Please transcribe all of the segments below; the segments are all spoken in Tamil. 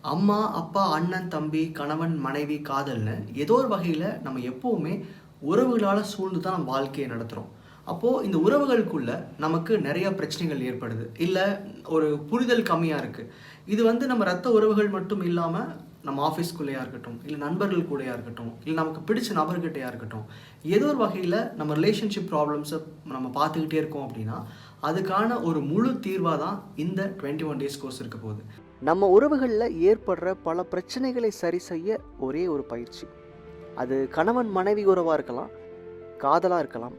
அம்மா, அப்பா, அண்ணன், தம்பி, கணவன், மனைவி, காதல்னு ஏதோ ஒரு வகையில நம்ம எப்பவுமே உறவுகளால சூழ்ந்து தான் நம்ம வாழ்க்கைய நடத்துறோம். அப்போ இந்த உறவுகளுக்குள்ள நமக்கு நெறைய பிரச்சனைகள் ஏற்படுது. இல்ல ஒரு புரிதல் கம்மியா இருக்கு. இது நம்ம ரத்த உறவுகள் மட்டும் இல்லாம, நம்ம ஆஃபீஸ்க்குள்ளயா இருக்கட்டும், இல்ல நண்பர்கள் கூடயா இருக்கட்டும், இல்ல நமக்கு பிடிச்ச நபர்கிட்டயா இருக்கட்டும், ஏதோ ஒரு வகையில நம்ம ரிலேஷன்ஷிப் ப்ராப்ளம்ஸ நம்ம பார்த்துக்கிட்டே இருக்கோம் அப்படின்னா, அதுக்கான ஒரு முழு தீர்வா தான் இந்த 21 டேஸ் கோர்ஸ் இருக்க போகுது. நம்ம உறவுகளில் ஏற்படுற பல பிரச்சனைகளை சரி செய்ய ஒரே ஒரு பயிற்சி. அது கணவன் மனைவி உறவாக இருக்கலாம், காதலாக இருக்கலாம்,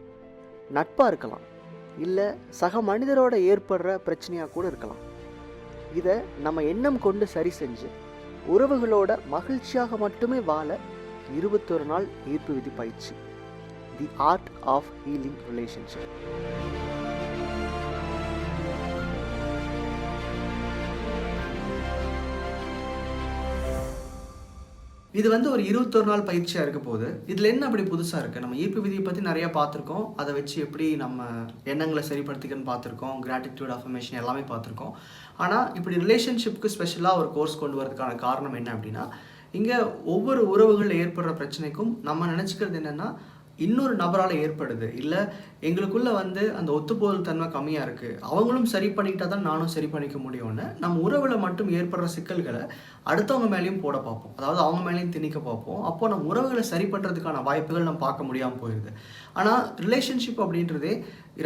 நட்பாக இருக்கலாம், இல்லை சக மனிதரோட ஏற்படுற பிரச்சனையாக கூட இருக்கலாம். இதை நம்ம எண்ணம் கொண்டு சரி செஞ்சு உறவுகளோட மகிழ்ச்சியாக மட்டுமே வாழ 21 நாள் ஈர்ப்பு விதி பயிற்சி. The art of healing relationship. இது ஒரு 21 நாள் பயிற்சியாக இருக்க போகுது. இதில் என்ன அப்படி புதுசாக இருக்குது? நம்ம ஈர்ப்பு விதியை பற்றி நிறையா பார்த்துருக்கோம். அதை வச்சு எப்படி நம்ம எண்ணங்களை சரிப்படுத்திக்கன்னு பார்த்துருக்கோம். கிராட்டிடியூட், அஃபர்மேஷன் எல்லாமே பார்த்துருக்கோம். ஆனால் இப்படி ரிலேஷன்ஷிப்க்கு ஸ்பெஷலாக ஒரு கோர்ஸ் கொண்டு வரதுக்கான காரணம் என்ன அப்படின்னா, இங்கே ஒவ்வொரு உறவுகளில் ஏற்படுற பிரச்சனைக்கும் நம்ம நினச்சிக்கிறது என்னென்னா, இன்னொரு நபரால் ஏற்படுது, இல்லை எங்களுக்குள்ளே அந்த ஒத்துப்போதல் தன்மை கம்மியாக இருக்குது, அவங்களும் சரி பண்ணிக்கிட்டா தான் நானும் சரி பண்ணிக்க முடியும்னு நம்ம உறவில் மட்டும் ஏற்படுற சிக்கல்களை அடுத்தவங்க மேலேயும் போட பார்ப்போம். அதாவது அவங்க மேலேயும் திணிக்க பார்ப்போம். அப்போது நம்ம உறவுகளை சரி பண்ணுறதுக்கான வாய்ப்புகள் நம்ம பார்க்க முடியாமல் போயிடுது. ஆனால் ரிலேஷன்ஷிப் அப்படின்றதே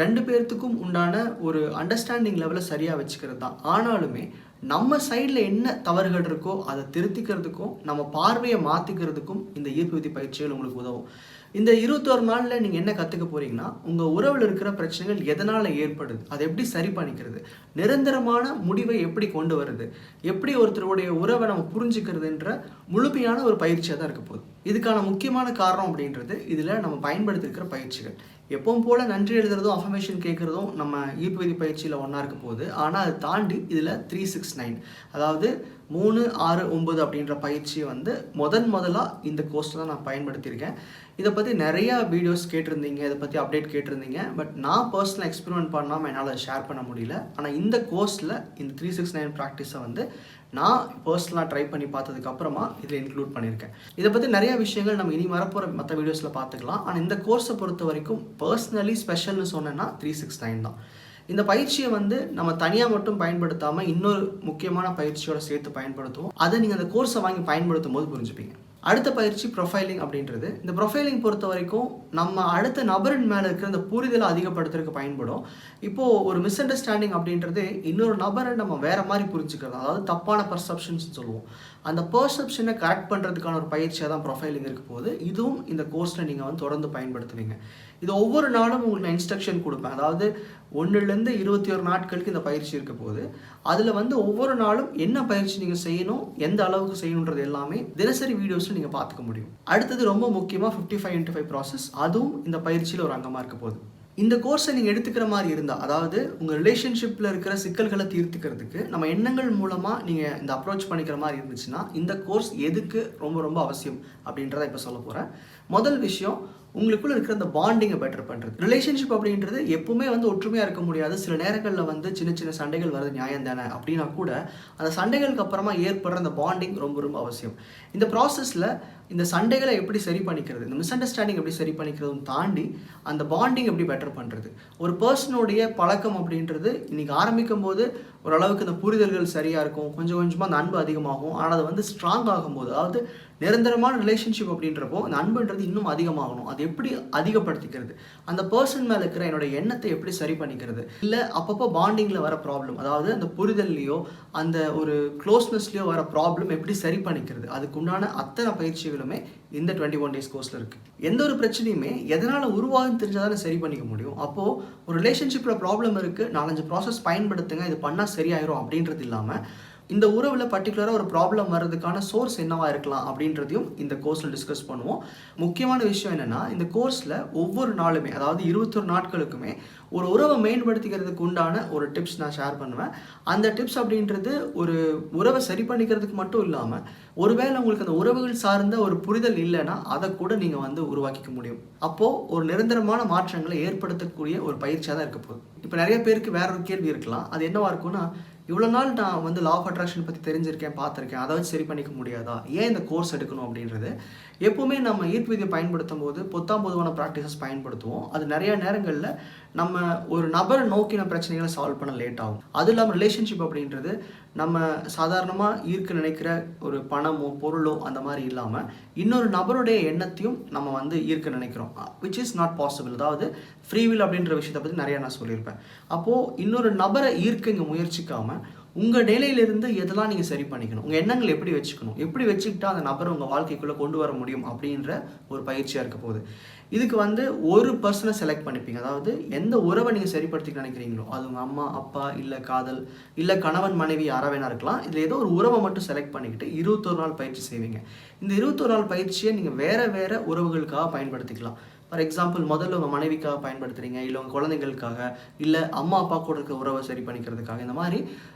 2 பேர்த்துக்கும் உண்டான ஒரு அண்டர்ஸ்டாண்டிங் லெவலை சரியாக வச்சுக்கிறது தான். ஆனாலுமே நம்ம சைடில் என்ன தவறுகள் இருக்கோ அதை திருத்திக்கிறதுக்கும் நம்ம பார்வையை மாற்றிக்கிறதுக்கும் இந்த ஈர்ப்பு விதி பயிற்சிகள் உங்களுக்கு உதவும். இந்த 21 நாளில் நீங்கள் என்ன கற்றுக்க போகிறீங்கன்னா, உங்கள் உறவில் இருக்கிற பிரச்சனைகள் எதனால் ஏற்படுது, அதை எப்படி சரி பண்ணிக்கிறது, நிரந்தரமான முடிவை எப்படி கொண்டு வருது, எப்படி ஒருத்தருடைய உறவை நம்ம புரிஞ்சுக்கிறதுன்ற முழுமையான ஒரு பயிற்சியாக தான் இருக்க போகுது. இதுக்கான முக்கியமான காரணம் அப்படின்றது இதில் நம்ம பயன்படுத்திருக்கிற பயிற்சிகள். எப்பவும் போல் நன்றி எழுதுறதும் அஃபர்மேஷன் கேட்குறதும் நம்ம ஈர்ப்பு விதி பயிற்சியில் ஒன்றா இருக்க போகுது. ஆனால் அது தாண்டி இதில் 369, அதாவது 3, 6, 9 அப்படின்ற பயிற்சியை முதலாக இந்த கோர்ஸில் தான் நான் பயன்படுத்தியிருக்கேன். இதை பற்றி நிறையா வீடியோஸ் கேட்டிருந்தீங்க, இதை பற்றி அப்டேட் கேட்டிருந்தீங்க. பட் நான் பர்சனலாக எக்ஸ்பெரிமெண்ட் பண்ணாமல் என்னால் ஷேர் பண்ண முடியல. ஆனால் இந்த கோர்ஸில் இந்த 369 ப்ராக்டிஸை நான் பர்சனலாக ட்ரை பண்ணி பார்த்ததுக்கப்புறமா இதில் இன்க்ளூட் பண்ணியிருக்கேன். இதை பற்றி நிறையா விஷயங்கள் நம்ம இனி வரப்போகிற மற்ற வீடியோஸில் பார்த்துக்கலாம். ஆனால் இந்த கோர்ஸை பொறுத்த வரைக்கும் பர்சனலி ஸ்பெஷல்னு சொன்னேன்னா 369 தான். இந்த பயிற்சியை நம்ம தனியாக மட்டும் பயன்படுத்தாமல் இன்னொரு முக்கியமான பயிற்சியோடு சேர்த்து பயன்படுத்துவோம். அதை நீங்கள் அந்த கோர்ஸை வாங்கி பயன்படுத்தும் போது புரிஞ்சுப்பீங்க. அடுத்த பயிற்சி ப்ரொஃபைலிங் அப்படின்றது. இந்த ப்ரொஃபைலிங் பொறுத்த வரைக்கும் நம்ம அடுத்த நபரின் மேலே இருக்கிற அந்த புரிதலை அதிகப்படுத்துறதுக்கு பயன்படும். இப்போது ஒரு மிஸ் அண்டர்ஸ்டாண்டிங் அப்படின்றது இன்னொரு நபரை நம்ம வேறு மாதிரி புரிஞ்சுக்கிறது, அதாவது தப்பான பர்செப்ஷன்ஸ் சொல்லுவோம். அந்த பர்செப்ஷனை கரெக்ட் பண்ணுறதுக்கான ஒரு பயிற்சியாக தான் ப்ரொஃபைலிங் இருக்க போது. இதுவும் இந்த கோர்ஸில் நீங்கள் தொடர்ந்து பயன்படுத்துவீங்க. இது ஒவ்வொரு நாளும் உங்களுக்கு நான் இன்ஸ்ட்ரக்ஷன் கொடுப்பேன். அதாவது 1லேருந்து 21 நாட்களுக்கு இந்த பயிற்சி இருக்க போது. அதில் ஒவ்வொரு நாளும் என்ன பயிற்சி நீங்கள் செய்யணும், எந்த அளவுக்கு செய்யணுன்றது எல்லாமே தினசரி வீடியோஸில் நீங்கள் பார்த்துக்க முடியும். அடுத்தது ரொம்ப முக்கியமாக 55x5 ப்ராசஸ், அதுவும் இந்த பயிற்சியில் ஒரு அங்கமாக இருக்க போகுது. இந்த கோர்ஸை நீங்கள் எடுத்துக்கிற மாதிரி இருந்தால், அதாவது உங்கள் ரிலேஷன்ஷிப்பில் இருக்கிற சிக்கல்களை தீர்த்துக்கிறதுக்கு நம்ம எண்ணங்கள் மூலமாக நீங்கள் இந்த அப்ரோச் பண்ணிக்கிற மாதிரி இருந்துச்சுன்னா, இந்த கோர்ஸ் எதுக்கு ரொம்ப ரொம்ப அவசியம் அப்படின்றத இப்போ சொல்ல போகிறேன். முதல் விஷயம், உங்களுக்குள்ள இருக்கிற அந்த பாண்டிங்கை பெட்டர் பண்ணுறது. ரிலேஷன்ஷிப் அப்படின்றது எப்பவுமே ஒற்றுமையாக இருக்க முடியாது. சில நேரங்களில் சின்ன சின்ன சண்டைகள் வர்றது நியாயம் தானே அப்படின்னா கூட, அந்த சண்டைகளுக்கு அப்புறமா ஏற்படுற அந்த பாண்டிங் ரொம்ப ரொம்ப அவசியம். இந்த ப்ராசஸில் இந்த சண்டைகளை எப்படி சரி பண்ணிக்கிறது, இந்த மிஸ் அண்டர்ஸ்டாண்டிங் எப்படி சரி பண்ணிக்கிறதும் தாண்டி அந்த பாண்டிங் எப்படி பெட்டர் பண்ணுறது. ஒரு பர்சனுடைய பழக்கம் அப்படின்றது இன்றைக்கி ஆரம்பிக்கும் போது ஓரளவுக்கு இந்த புரிதல்கள் சரியாக இருக்கும், கொஞ்சம் கொஞ்சமாக அந்த அன்பு அதிகமாகும். ஆனால் அது ஸ்ட்ராங் ஆகும்போது, அதாவது நிரந்தரமான ரிலேஷன்ஷிப் அப்படின்றப்போ அந்த அன்புன்றது இன்னும் அதிகமாகணும். அது எப்படி அதிகப்படுத்திக்கிறது, அந்த பர்சன் மேலே இருக்கிற என்னோட எண்ணத்தை எப்படி சரி பண்ணிக்கிறது, இல்லை அப்பப்போ பாண்டிங்கில் வர ப்ராப்ளம், அதாவது அந்த புரிதல்லையோ அந்த ஒரு க்ளோஸ்னஸ்லையோ வர ப்ராப்ளம் எப்படி சரி பண்ணிக்கிறது, அதுக்குண்டான அத்தனை பயிற்சிகளுமே இந்த 21 டேஸ் கோர்ஸில் இருக்குது. எந்த ஒரு பிரச்சனையுமே எதனால் உருவாகுன்னு தெரிஞ்சால் தானே சரி பண்ணிக்க முடியும். அப்போது ஒரு ரிலேஷன்ஷிப்பில் ப்ராப்ளம் இருக்குது, 4-5 ப்ராசஸ் பயன்படுத்துங்க, இது பண்ணால் சரியாயிரும் அப்படின்றது இல்லாமல், இந்த உறவில் பர்டிகுலராக ஒரு ப்ராப்ளம் வர்றதுக்கான சோர்ஸ் என்னவா இருக்கலாம் அப்படின்றதையும் இந்த கோர்ஸில் டிஸ்கஸ் பண்ணுவோம். முக்கியமான விஷயம் என்னென்னா, இந்த கோர்ஸில் ஒவ்வொரு நாளுமே, அதாவது 21 நாட்களுக்குமே ஒரு உறவை மேம்படுத்திக்கிறதுக்கு உண்டான ஒரு டிப்ஸ் நான் ஷேர் பண்ணுவேன். அந்த டிப்ஸ் அப்படின்றது ஒரு உறவை சரி பண்ணிக்கிறதுக்கு மட்டும் இல்லாமல், ஒருவேளை உங்களுக்கு அந்த உறவுகள் சார்ந்த ஒரு புரிதல் இல்லைன்னா அதை கூட நீங்கள் உருவாக்கிக்க முடியும். அப்போது ஒரு நிரந்தரமான மாற்றங்களை ஏற்படுத்தக்கூடிய ஒரு பயிற்சியாக தான் இருக்க போகுது. இப்போ நிறைய பேருக்கு வேற ஒரு கேள்வி இருக்கலாம். அது என்னவா இருக்கும்னா, இவ்வளோ நாள் நான் வந்து லா ஆஃப் அட்ராக்ஷன் பற்றி தெரிஞ்சிருக்கேன், பார்த்துருக்கேன், அதை வச்சு சரி பண்ணிக்க முடியாதா, ஏன் இந்த கோர்ஸ் எடுக்கணும் அப்படின்றது. எப்போவுமே நம்ம ஈர்ப்பு விதியை பயன்படுத்தும் போது பொதுவான ப்ராக்டிசஸ் பயன்படுத்துவோம். அது நிறையா நேரங்களில் நம்ம ஒரு நபரை நோக்கின பிரச்சனைகளை சால்வ் பண்ண லேட் ஆகும். அது இல்லாமல் ரிலேஷன்ஷிப் அப்படின்றது நம்ம சாதாரணமாக ஈர்க்க நினைக்கிற ஒரு பணமோ பொருளோ அந்த மாதிரி இல்லாமல் இன்னொரு நபருடைய எண்ணத்தையும் நம்ம வந்து ஈர்க்க நினைக்கிறோம், விச் இஸ் நாட் பாசிபிள். அதாவது ஃப்ரீவில் அப்படின்ற விஷயத்தை பற்றி நிறையா நான் சொல்லியிருப்பேன். அப்போது இன்னொரு நபரை ஈர்க்க இங்கே முயற்சிக்காமல் உங்கள் நிலையிலிருந்து எதெல்லாம் நீங்கள் சரி பண்ணிக்கணும், உங்கள் எண்ணங்கள் எப்படி வச்சுக்கணும், எப்படி வச்சுக்கிட்டா அந்த நபரை உங்கள் வாழ்க்கைக்குள்ளே கொண்டு வர முடியும் அப்படின்ற ஒரு பயிற்சியாக இருக்க போகுது. இதுக்கு வந்து ஒரு பர்சனை செலக்ட் பண்ணிப்பீங்க. அதாவது எந்த உறவை நீங்கள் சரிப்படுத்திக்க நினைக்கிறீங்களோ, அது உங்கள் அம்மா அப்பா இல்லை காதல் இல்லை கணவன் மனைவி யாராக வேணா இருக்கலாம். இதில் ஏதோ ஒரு உறவை மட்டும் செலக்ட் பண்ணிக்கிட்டு 21 நாள் பயிற்சி செய்வீங்க. இந்த 21 நாள் பயிற்சியை நீங்கள் வேறு உறவுகளுக்காக பயன்படுத்திக்கலாம். ஃபார் எக்ஸாம்பிள், முதல்ல உங்கள் மனைவிக்காக பயன்படுத்துகிறீங்க, இல்லை உங்கள் குழந்தைகளுக்காக, இல்லை அம்மா அப்பா கூட இருக்க உறவை சரி பண்ணிக்கிறதுக்காக. இந்த மாதிரி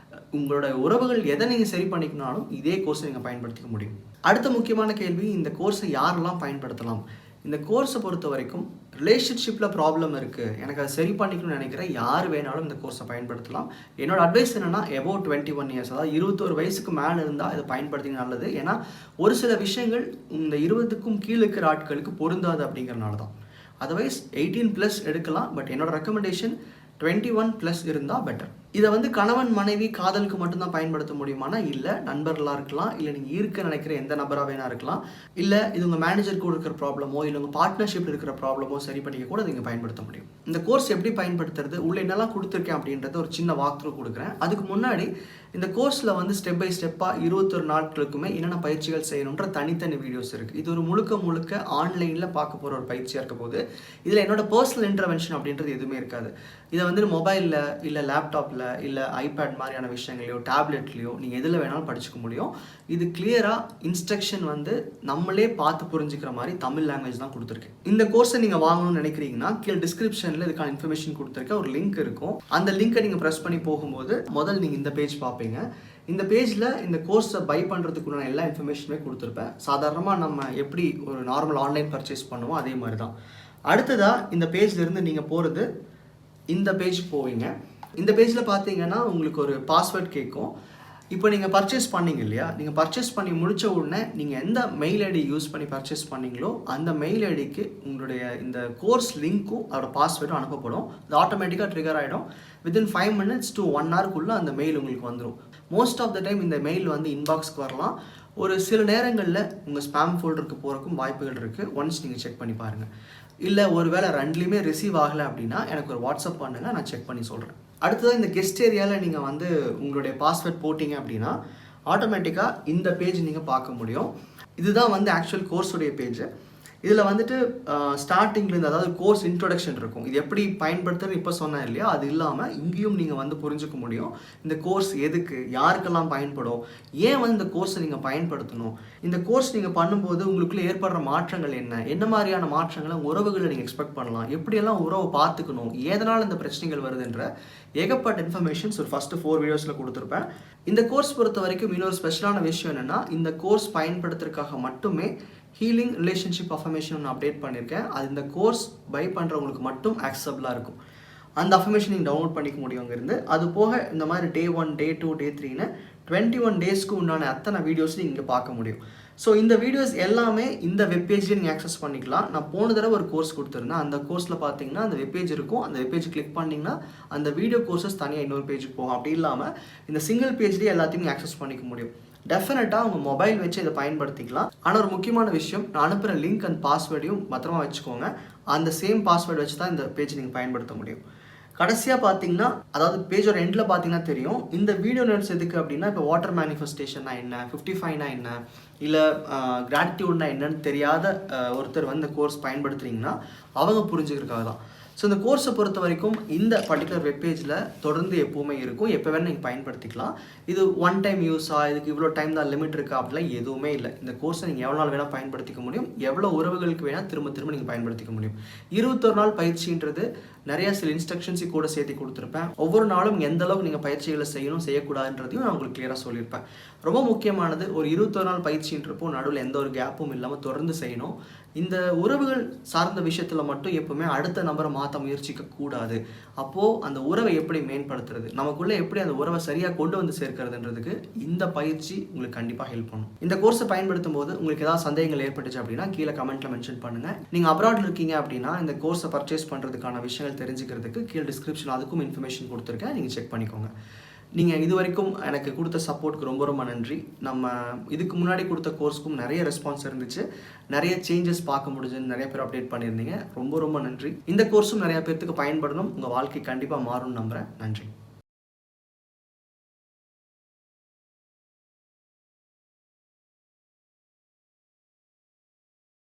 உங்களோட உறவுகள் எதை நீங்கள் சரி பண்ணிக்கனாலும் இதே கோர்ஸை நீங்கள் பயன்படுத்திக்க முடியும். அடுத்த முக்கியமான கேள்வி, இந்த கோர்ஸை யாரெல்லாம் பயன்படுத்தலாம்? இந்த கோர்ஸை பொறுத்த வரைக்கும் ரிலேஷன்ஷிப்பில் ப்ராப்ளம் இருக்குது, எனக்கு அதை சரி பண்ணிக்கணும்னு நினைக்கிற யார் வேணாலும் இந்த கோர்ஸை பயன்படுத்தலாம். என்னோட அட்வைஸ் என்னென்னா, எபோவ் 21 இயர்ஸ், அதாவது 21 வயசுக்கு மேலே இருந்தால் இதை பயன்படுத்திங்க நல்லது. ஏன்னா ஒரு சில விஷயங்கள் இந்த 20க்கும் கீழே இருக்கிற ஆட்களுக்கு பொருந்தாது அப்படிங்கிறனால தான். அதர்வைஸ் 18+ எடுக்கலாம், பட் என்னோட ரெக்கமெண்டேஷன் 21+ இருந்தால் பெட்டர். இதை வந்து கணவன் மனைவி காதலுக்கு மட்டும்தான் பயன்படுத்த முடியுமானா இல்லை, நண்பர்களாக இருக்கலாம், இல்லை நீங்கள் ஈர்க்க நினைக்கிற எந்த நபராக வேணா இருக்கலாம், இல்லை இது உங்கள் மேனேஜர் கூட இருக்கிற ப்ராப்ளமோ இல்லை உங்கள் பார்ட்னர்ஷிப்பில் இருக்கிற ப்ராப்ளமோ சரி பண்ணிக்க கூட நீங்கள் பயன்படுத்த முடியும். இந்த கோர்ஸ் எப்படி பயன்படுத்துறது, உள்ள என்னெல்லாம் கொடுத்துருக்கேன் அப்படின்றத ஒரு சின்ன வாக் த்ரூ கொடுக்குறேன். அதுக்கு முன்னாடி இந்த கோர்ஸில் வந்து ஸ்டெப் பை ஸ்டெப்பாக 21 நாட்களுக்குமே என்னென்ன பயிற்சிகள் செய்யணுன்ற தனித்தனி வீடியோஸ் இருக்குது. இது ஒரு முழுக்க ஆன்லைனில் பார்க்க போகிற ஒரு பயிற்சியாக இருக்க போது இதில் என்னோட பர்சனல் இன்டர்வென்ஷன் அப்படின்றது எதுவுமே இருக்காது. இதை வந்து மொபைலில் இல்லை லேப்டாப்பில் இல்லை ஐபேட் மாதிரியான விஷயங்களையோ டேப்லெட்லையோ நீங்கள் எதில் வேணாலும் படிச்சுக்க முடியும். இது கிளியராக இன்ஸ்ட்ரக்ஷன் வந்து நம்மளே பார்த்து புரிஞ்சுக்கிற மாதிரி தமிழ் லாங்குவேஜ் தான் கொடுத்துருக்கேன். இந்த கோர்ஸை நீங்கள் வாங்கணும்னு நினைக்கிறீங்கன்னா கீழே டிஸ்கிரிப்ஷனில் இதுக்கான இன்ஃபர்மேஷன் கொடுத்துருக்கேன், ஒரு லிங்க் இருக்கும். அந்த லிங்கை நீங்கள் ப்ரெஸ் பண்ணி போகும்போது முதல் நீங்கள் இந்த பேஜ் பார்ப்பீங்க. இந்த பேஜில் இந்த கோர்ஸை பை பண்ணுறதுக்குள்ள எல்லா இன்ஃபர்மேஷனுமே கொடுத்துருப்பேன். சாதாரணமாக நம்ம எப்படி ஒரு நார்மல் ஆன்லைன் பர்ச்சேஸ் பண்ணுவோம் அதே மாதிரி தான். அடுத்ததாக இந்த பேஜ்லேருந்து நீங்கள் போகிறது இந்த பேஜ் போவீங்க. இந்த பேஜில் பார்த்தீங்கன்னா உங்களுக்கு ஒரு பாஸ்வேர்ட் கேட்கும். இப்போ நீங்கள் பர்ச்சேஸ் பண்ணீங்க இல்லையா, நீங்கள் பர்ச்சேஸ் பண்ணி முடித்த உடனே நீங்கள் எந்த மெயில் ஐடி யூஸ் பண்ணி பர்ச்சேஸ் பண்ணீங்களோ அந்த மெயில் ஐடிக்கு உங்களுடைய இந்த கோர்ஸ் லிங்க்கும் அதோட பாஸ்வேர்டும் அனுப்பப்படும். அது ஆட்டோமேட்டிக்காக ட்ரிகர் ஆகிடும். வித்தின் 5 minutes to 1 hourக்குள்ளே அந்த மெயில் உங்களுக்கு வந்துடும். மோஸ்ட் ஆஃப் த டைம் இந்த மெயில் வந்து இன்பாக்ஸ்க்கு வரலாம். ஒரு சில நேரங்களில் உங்கள் ஸ்பேம் ஃபோல்டருக்கு போகிறக்கும் வாய்ப்புகள் இருக்குது. ஒன்ஸ் நீங்கள் செக் பண்ணி பாருங்கள். இல்லை ஒரு வேளை ரெண்டுலேயுமே ரிசீவ் ஆகலை அப்படின்னா எனக்கு ஒரு வாட்ஸ்அப் பண்ணுங்கள், நான் செக் பண்ணி சொல்கிறேன். அடுத்ததாக இந்த கெஸ்ட் ஏரியாவில் நீங்கள் வந்து உங்களுடைய பாஸ்வேர்ட் போட்டிங்க அப்படின்னா ஆட்டோமேட்டிக்காக இந்த பேஜ் நீங்கள் பார்க்க முடியும். இதுதான் வந்து ஆக்சுவல் கோர்ஸுடைய பேஜ். இதில் வந்துட்டு ஸ்டார்டிங்லேருந்து, அதாவது கோர்ஸ் இன்ட்ரொடக்ஷன் இருக்கும். இது எப்படி பயன்படுத்துறது இப்போ சொன்னேன் இல்லையா, அது இல்லாமல் இங்கேயும் நீங்கள் வந்து புரிஞ்சுக்க முடியும் இந்த கோர்ஸ் எதுக்கு, யாருக்கெல்லாம் பயன்படும், ஏன் வந்து இந்த கோர்ஸை நீங்கள் பயன்படுத்தணும், இந்த கோர்ஸ் நீங்கள் பண்ணும்போது உங்களுக்குள்ளே ஏற்படுற மாற்றங்கள் என்ன மாதிரியான மாற்றங்களை உறவுகளை நீங்கள் எக்ஸ்பெக்ட் பண்ணலாம், எப்படியெல்லாம் உறவை பார்த்துக்கணும், எதனால் இந்த பிரச்சனைகள் வருதுன்ற ஏகப்பட்ட இன்ஃபர்மேஷன்ஸ் ஒரு ஃபஸ்ட்டு 4 வீடியோஸில் கொடுத்துருப்பேன். இந்த கோர்ஸ் பொறுத்த வரைக்கும் இன்னொரு ஸ்பெஷலான விஷயம் என்னென்னா, இந்த கோர்ஸ் பயன்படுத்துறதுக்காக மட்டுமே ஹீலிங் ரிலேஷன்ஷிப் அஃபர்மேஷன் ஒன்று அப்டேட் பண்ணியிருக்கேன். அது இந்த கோர்ஸ் பை பண்ணுறவங்களுக்கு மட்டும் ஆக்சஸபிளாக இருக்கும். அந்த அஃபர்மேஷன் நீங்கள் டவுன்லோட் பண்ணிக்க முடியும் அங்கேருந்து. அது போக இந்த மாதிரி Day 1, Day 2, Day 3ன்னு 21 டேஸ்க்கு உண்டான அத்தனை வீடியோஸ் நீங்கள் இங்கே பார்க்க முடியும். ஸோ இந்த வீடியோஸ் எல்லாமே இந்த வெப்பேஜ்லேயே நீங்கள் ஆக்சஸ் பண்ணிக்கலாம். நான் போன தடவை ஒரு கோர்ஸ் கொடுத்துருந்தேன். அந்த கோர்ஸில் பார்த்தீங்கன்னா அந்த வெப்பேஜ் இருக்கும். அந்த வெப்பேஜ் கிளிக் பண்ணிங்கன்னா அந்த வீடியோ கோர்சஸ் தனியாக இன்னொரு பேஜுக்கு போகும். அப்படி இல்லாமல் இந்த சிங்கிள் பேஜ்லேயே எல்லாத்தையும் ஆக்சஸ் பண்ணிக்க முடியும். டெஃபினட்டாக உங்கள் மொபைல் வச்சு இதை பயன்படுத்திக்கலாம். ஆனால் ஒரு முக்கியமான விஷயம், நான் அனுப்புகிற லிங்க் அண்ட் பாஸ்வேர்டையும் பத்திரமா வச்சுக்கோங்க. அந்த சேம் பாஸ்வேர்டு வச்சு தான் இந்த பேஜ் நீங்கள் பயன்படுத்த முடியும். கடைசியாக பார்த்தீங்கன்னா, அதாவது பேஜோட எண்டில் பார்த்தீங்கன்னா தெரியும், இந்த வீடியோ நோட்ஸ் எதுக்கு அப்படின்னா, இப்போ வாட்டர் மேனிஃபெஸ்டேஷன்னா என்ன, 55னா என்ன, இல்லை கிராட்டிடியூட்னா என்னன்னு தெரியாத ஒருத்தர் வந்து இந்த கோர்ஸ் பயன்படுத்துகிறீங்கன்னா அவங்க புரிஞ்சுக்கிறதுக்காக தான். ஸோ இந்த கோர்ஸை பொறுத்த வரைக்கும் இந்த பர்டிகுலர் வெப்பேஜில் தொடர்ந்து எப்போவுமே இருக்கும், எப்போ வேணால் நீங்கள் பயன்படுத்திக்கலாம். இது ஒன் டைம் யூஸாக, இதுக்கு இவ்வளோ டைம் தான் லிமிட் இருக்கா அப்படிலாம் எதுவுமே இல்லை. இந்த கோர்ஸை நீங்கள் எவ்வளோ நாள் வேணால் பயன்படுத்திக்க முடியும், எவ்வளோ உறவுகளுக்கு வேணால் திரும்ப நீங்கள் பயன்படுத்திக்க முடியும். 21 நாள் பயிற்சின்றது நிறைய சில இன்ஸ்ட்ரக்ஷன்ஸையும் கூட சேர்த்து கொடுத்துருப்பேன். ஒவ்வொரு நாளும் எந்த அளவுக்கு நீங்கள் பயிற்சிகளை செய்யணும் செய்யக்கூடாதுன்றதையும் நான் உங்களுக்கு கிளியராக சொல்லியிருப்பேன். ரொம்ப முக்கியமானது, ஒரு 21 நாள் பயிற்சின்றப்போ நடுவில் எந்த ஒரு கேப்பும் இல்லாமல் தொடர்ந்து செய்யணும். இந்த உறவுகள் சார்ந்த விஷயத்தில் மட்டும் எப்பவுமே அடுத்த நபரை மாற்ற முயற்சிக்க கூடாது. அப்போது அந்த உறவை எப்படி மேம்படுத்துறது, நமக்குள்ளே எப்படி அந்த உறவை சரியாக கொண்டு வந்து சேர்க்கிறதுன்றதுக்கு இந்த பயிற்சி உங்களுக்கு கண்டிப்பாக ஹெல்ப் பண்ணும். இந்த கோர்ஸை பயன்படுத்தும் போது உங்களுக்கு ஏதாவது சந்தேகங்கள் ஏற்பட்டுச்சு அப்படின்னா கீழே கமெண்ட்டில் மென்ஷன் பண்ணுங்கள். நீங்கள் அப்ராடில் இருக்கீங்க அப்படின்னா இந்த கோர்ஸை பர்ச்சேஸ் பண்ணுறதுக்கான விஷயங்கள் தெரிஞ்சுக்கிறதுக்கு கீழே டிஸ்கிரிப்ஷன் அதுக்கும் இன்ஃபர்மேஷன் கொடுத்துருக்கேன், நீங்கள் செக் பண்ணிக்கோங்க. நீங்கள் இது வரைக்கும் எனக்கு கொடுத்த சப்போர்ட்டுக்கு ரொம்ப ரொம்ப நன்றி. நம்ம இதுக்கு முன்னாடி கொடுத்த கோர்ஸ்க்கும் நிறைய ரெஸ்பான்ஸ் இருந்துச்சு, நிறைய சேஞ்சஸ் பார்க்க முடிஞ்சுன்னு நிறைய பேர் அப்டேட் பண்ணியிருந்தீங்க. ரொம்ப ரொம்ப நன்றி. இந்த கோர்ஸும் நிறைய பேர்த்துக்கு பயன்படணும், உங்கள் வாழ்க்கை கண்டிப்பாக மாறும்னு நம்புகிறேன். நன்றி.